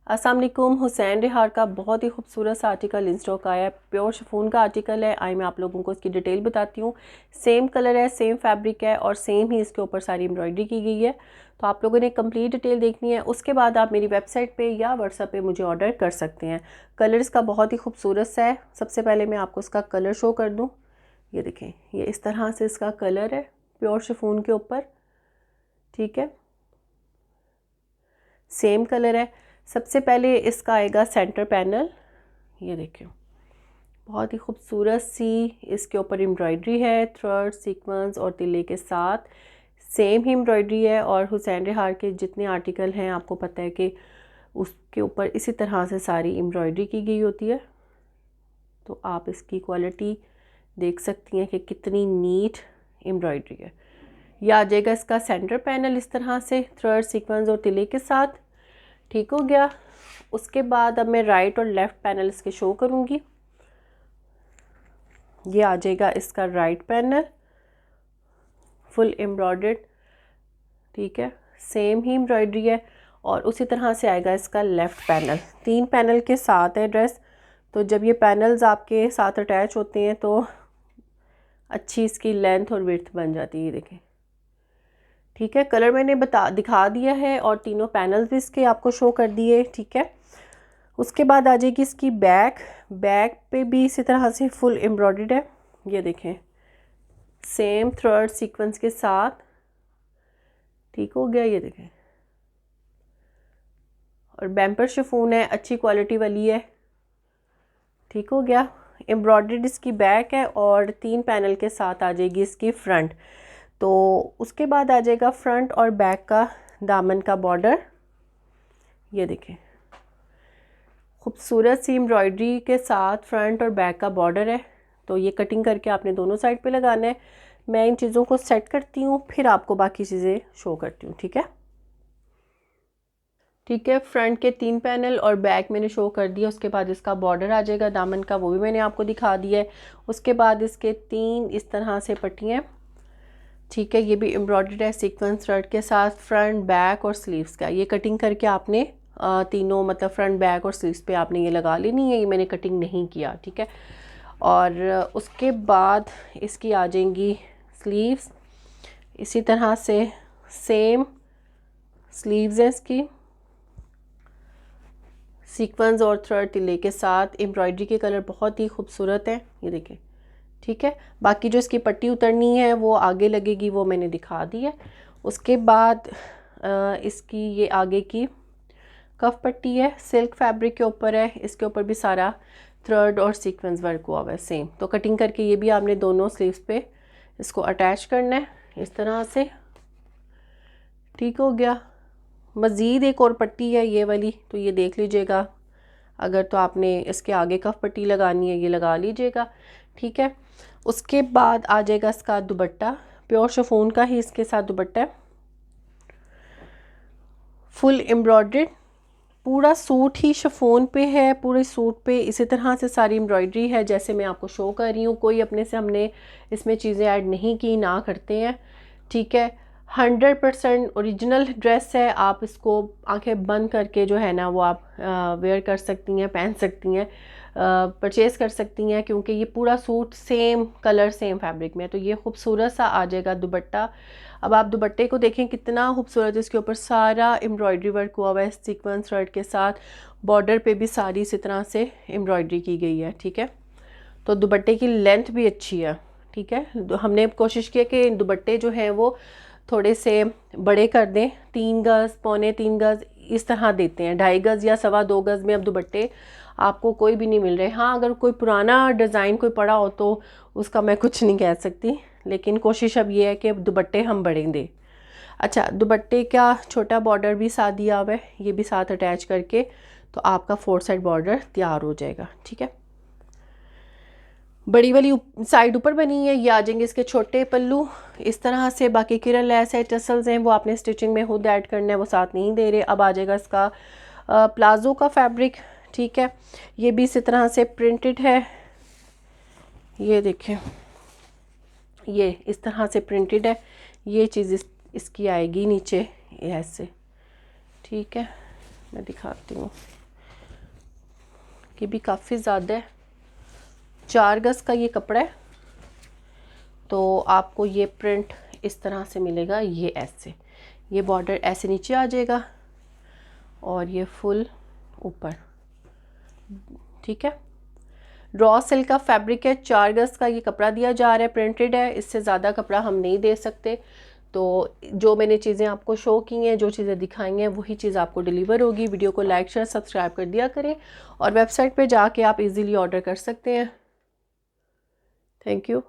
अस्सलाम वालेकुम। हुसैन रिहार का बहुत ही खूबसूरत सा आर्टिकल इन स्टॉक आया है। प्योर शिफॉन का आर्टिकल है। मैं आप लोगों को इसकी डिटेल बताती हूँ। सेम कलर है, सेम फैब्रिक है और सेम ही इसके ऊपर सारी एम्ब्रॉयडरी की गई है। तो आप लोगों ने कंप्लीट डिटेल देखनी है, उसके बाद आप मेरी वेबसाइट पे या व्हाट्सएप पे मुझे ऑर्डर कर सकते हैं। कलर इसका बहुत ही खूबसूरत सा है। सबसे पहले मैं आपको इसका कलर शो कर दूँ। ये देखें, ये इस तरह से इसका कलर है प्योर शिफॉन के ऊपर। ठीक है, सेम कलर है। सबसे पहले इसका आएगा सेंटर पैनल। ये देखें, बहुत ही खूबसूरत सी इसके ऊपर एम्ब्रॉयडरी है, थ्रेड, सीक्वेंस और तिल्ले के साथ सेम ही एम्ब्रॉयडरी है। और हुसैन रिहार के जितने आर्टिकल हैं आपको पता है कि उसके ऊपर इसी तरह से सारी एम्ब्रॉयडरी की गई होती है। तो आप इसकी क्वालिटी देख सकती हैं कि कितनी नीट एम्ब्रॉयडरी है। यह आ जाएगा इसका सेंटर पैनल इस तरह से थ्रेड, सीक्वेंस और तिल्ले के साथ। ठीक हो गया। उसके बाद अब मैं राइट और लेफ़्ट पैनल इसके शो करूँगी। ये आ जाएगा इसका राइट पैनल फुल एम्ब्रॉयडर्ड। ठीक है, सेम ही एम्ब्रॉयडरी है। और उसी तरह से आएगा इसका लेफ़्ट पैनल। 3 पैनल के साथ है ड्रेस। तो जब ये पैनल्स आपके साथ अटैच होते हैं तो अच्छी इसकी लेंथ और विड्थ बन जाती है। देखें, ठीक है, कलर मैंने दिखा दिया है और तीनों पैनल्स भी इसके आपको शो कर दिए। ठीक है, उसके बाद आ जाएगी इसकी बैक पे भी इसी तरह से फुल एम्ब्रॉयडर्ड है। ये देखें, सेम थ्रेड सीक्वेंस के साथ। ठीक हो गया, ये देखें। और बैम्पर शिफॉन है, अच्छी क्वालिटी वाली है। ठीक हो गया। एम्ब्रॉयडर्ड इसकी बैक है और 3 पैनल के साथ आ जाएगी इसकी फ्रंट। तो उसके बाद आ जाएगा फ्रंट और बैक का दामन का बॉर्डर। ये देखें, खूबसूरत सी एम्ब्रॉयडरी के साथ फ्रंट और बैक का बॉर्डर है। तो ये कटिंग करके आपने दोनों साइड पे लगाना है। मैं इन चीज़ों को सेट करती हूँ, फिर आपको बाकी चीज़ें शो करती हूँ। ठीक है, ठीक है, फ्रंट के 3 पैनल और बैक मैंने शो कर दिया। उसके बाद इसका बॉर्डर आ जाएगा दामन का, वो भी मैंने आपको दिखा दिया है। उसके बाद इसके 3 इस तरह से पट्टियाँ। ठीक है, ये भी एम्ब्रॉयडर्ड है सीक्वेंस थ्रेड के साथ, फ्रंट, बैक और स्लीव्स का। ये कटिंग करके आपने तीनों मतलब फ्रंट, बैक और स्लीव्स पे आपने ये लगा लेनी है। ये मैंने कटिंग नहीं किया। ठीक है, और उसके बाद इसकी आ जाएंगी स्लीव्स। इसी तरह से सेम स्लीव्स हैं इसकी, सीक्वेंस और थ्रेड तिल्ले के साथ। एम्ब्रॉयडरी के कलर बहुत ही खूबसूरत हैं, ये देखें। ठीक है, बाकी जो इसकी पट्टी उतरनी है वो आगे लगेगी, वो मैंने दिखा दी है। उसके बाद इसकी ये आगे की कफ पट्टी है, सिल्क फैब्रिक के ऊपर है। इसके ऊपर भी सारा थ्रेड और सीक्वेंस वर्क हुआ हुआ है सेम। तो कटिंग करके ये भी आपने दोनों स्लीव्स पे इसको अटैच करना है इस तरह से। ठीक हो गया। मज़ीद एक और पट्टी है ये वाली, तो ये देख लीजिएगा। अगर तो आपने इसके आगे कफ पट्टी लगानी है, ये लगा लीजिएगा। ठीक है, उसके बाद आ जाएगा इसका दुपट्टा। प्योर शिफॉन का ही इसके साथ दुपट्टा है, फुल एम्ब्रॉयडर्ड। पूरा सूट ही शिफॉन पे है। पूरे सूट पे इसी तरह से सारी एम्ब्रॉयडरी है जैसे मैं आपको शो कर रही हूँ। कोई अपने से हमने इसमें चीज़ें ऐड नहीं की, ना करते हैं। ठीक है, 100% ओरिजिनल ड्रेस है। आप इसको आंखें बंद करके जो है ना वो आप वेयर कर सकती हैं, पहन सकती हैं, परचेज़ कर सकती हैं, क्योंकि ये पूरा suit same colour same fabric में है। तो ये खूबसूरत सा आ जाएगा दुपट्टा। अब आप दुपट्टे को देखें कितना खूबसूरत है। इसके ऊपर सारा एम्ब्रॉयडरी वर्क हुआ हुआ है सीक्वेंस थ्रेड के साथ। बॉर्डर पे भी सारी इसी तरह से एम्ब्रॉयडरी की गई है। ठीक है, तो दुपट्टे की लेंथ भी अच्छी है। ठीक है, हमने कोशिश की कि दुपट्टे जो हैं वो थोड़े से बड़े कर दें। 3 गज़, पौने 3 गज़ इस तरह देते हैं। 2.5 गज़ या 2.25 गज़ में अब दुपट्टे आपको कोई भी नहीं मिल रहे। हाँ, अगर कोई पुराना डिज़ाइन कोई पड़ा हो तो उसका मैं कुछ नहीं कह सकती, लेकिन कोशिश अब ये है कि दुपट्टे हम बड़े दें। अच्छा, दुपट्टे का छोटा बॉर्डर भी साथ दिया हुआ है, ये भी साथ अटैच करके तो आपका 4 साइड बॉर्डर तैयार हो जाएगा। ठीक है, बड़ी वाली साइड ऊपर बनी है। ये आ जाएंगे इसके छोटे पल्लू इस तरह से। बाकी किरण लेस है, टसल्स हैं, वो आपने स्टिचिंग में खुद ऐड करना है, वो साथ नहीं दे रहे। अब आ जाएगा इसका प्लाजो का फैब्रिक। ठीक है, ये भी इसी तरह से प्रिंटेड है। ये देखें, ये इस तरह से प्रिंटेड है। ये चीज़ इसकी आएगी नीचे ऐसे। ठीक है, मैं दिखाती हूँ। ये भी काफ़ी ज़्यादा है, 4 गज़ का ये कपड़ा है। तो आपको ये प्रिंट इस तरह से मिलेगा, ये ऐसे, ये बॉर्डर ऐसे नीचे आ जाएगा और ये फुल ऊपर, ठीक है। रॉ सिल्क का फैब्रिक है, 4 गज़ का ये कपड़ा दिया जा रहा है, प्रिंटेड है, इससे ज़्यादा कपड़ा हम नहीं दे सकते। तो जो मैंने चीज़ें आपको शो की हैं, जो चीज़ें दिखाई हैं, वही चीज़ आपको डिलीवर होगी। वीडियो को लाइक शेयर सब्सक्राइब कर दिया करें और वेबसाइट पे जाके आप इजीली ऑर्डर कर सकते हैं। Thank you.